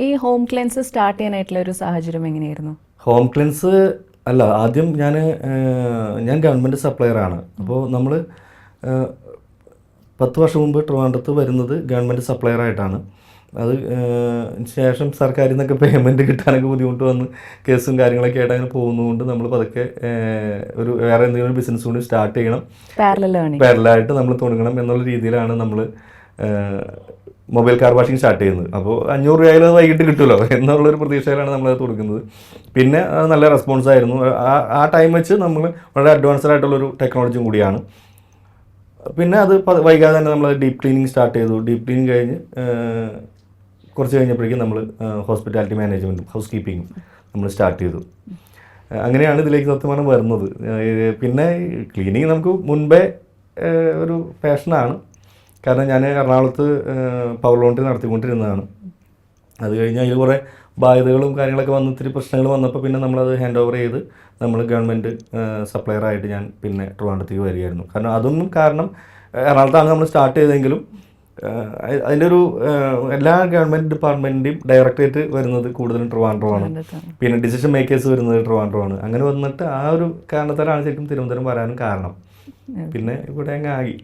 ഈ home cleanse start ചെയ്യാനായിട്ടുള്ള ഒരു സാഹചര്യം എങ്ങനെയായിരുന്നു? ഹോം ക്ലെൻസ് അല്ല, ആദ്യം ഞാൻ ഗവൺമെൻറ് സപ്ലയറാണ്. അപ്പോൾ നമ്മൾ 10 വർഷം മുമ്പ് ട്രിവാൻഡ്രത്ത് വരുന്നത് ഗവൺമെൻറ് സപ്ലയറായിട്ടാണ്. അത് ശേഷം സർക്കാരിൽ നിന്നൊക്കെ പേയ്മെൻറ്റ് കിട്ടാനൊക്കെ ബുദ്ധിമുട്ട് വന്ന് കേസും കാര്യങ്ങളൊക്കെ ആയിട്ട് അങ്ങനെ പോകുന്നതുകൊണ്ട് നമ്മൾ പതുക്കെ ഒരു വേറെ എന്തെങ്കിലും ബിസിനസ് കൂടി സ്റ്റാർട്ട് ചെയ്യണം, പാരലായിട്ട് നമ്മൾ തുടങ്ങണം എന്നുള്ള രീതിയിലാണ് നമ്മൾ മൊബൈൽ കാർ വാഷിംഗ് സ്റ്റാർട്ട് ചെയ്യുന്നത്. അപ്പോൾ 500 രൂപയിൽ വൈകിട്ട് കിട്ടുമല്ലോ എന്നുള്ളൊരു പ്രതീക്ഷയിലാണ് നമ്മളത് തുടങ്ങുന്നത്. പിന്നെ അത് നല്ല റെസ്പോൺസ് ആയിരുന്നു. ആ ടൈം വെച്ച് നമ്മൾ വളരെ അഡ്വാൻസ്ഡ് ആയിട്ടുള്ളൊരു ടെക്നോളജിയും കൂടിയാണ്. പിന്നെ അത് വൈകാതെ തന്നെ നമ്മൾ ഡീപ്പ് ക്ലീനിങ് സ്റ്റാർട്ട് ചെയ്തു. ഡീപ്പ് ക്ലീനിങ് കഴിഞ്ഞ് കുറച്ച് കഴിഞ്ഞപ്പോഴേക്കും നമ്മൾ ഹോസ്പിറ്റാലിറ്റി മാനേജ്മെൻറ്റും ഹൗസ് കീപ്പിങ്ങും നമ്മൾ സ്റ്റാർട്ട് ചെയ്തു. അങ്ങനെയാണ് ഇതിലേക്ക് സത്യമാണ് വരുന്നത്. പിന്നെ ക്ലീനിങ് നമുക്ക് മുൻപേ ഒരു പാഷനാണ്. കാരണം ഞാൻ എറണാകുളത്ത് പവർ ലോണ്ടറി നടത്തിക്കൊണ്ടിരുന്നതാണ്. അത് കഴിഞ്ഞ് അതിൽ കുറേ ബാധ്യതകളും കാര്യങ്ങളൊക്കെ വന്ന് ഇത്തിരി പ്രശ്നങ്ങൾ വന്നപ്പോൾ പിന്നെ നമ്മളത് ഹാൻഡ് ഓവർ ചെയ്ത് നമ്മൾ ഗവൺമെൻറ് സപ്ലയറായിട്ട് ഞാൻ പിന്നെ ട്രിവാൻഡ്രത്തേക്ക് വരികയായിരുന്നു. കാരണം എറണാകുളത്താണ് നമ്മൾ സ്റ്റാർട്ട് ചെയ്തെങ്കിലും അതിൻ്റെ ഒരു എല്ലാ ഗവൺമെൻറ് ഡിപ്പാർട്ട്മെൻറ്റിൻ്റെയും ഡയറക്ടറേറ്റ് വരുന്നത് കൂടുതലും ട്രിവാൻഡ്രമാണ്. പിന്നെ ഡിസിഷൻ മേക്കേഴ്സ് വരുന്നത് ട്രിവാൻഡ്രമാണ്. അങ്ങനെ വന്നിട്ട് ആ ഒരു കാരണത്താലാണ് ശരിക്കും തിരുവനന്തപുരം വരാനും കാരണം. പിന്നെ ഇവിടെ അങ്ങ് ആയി.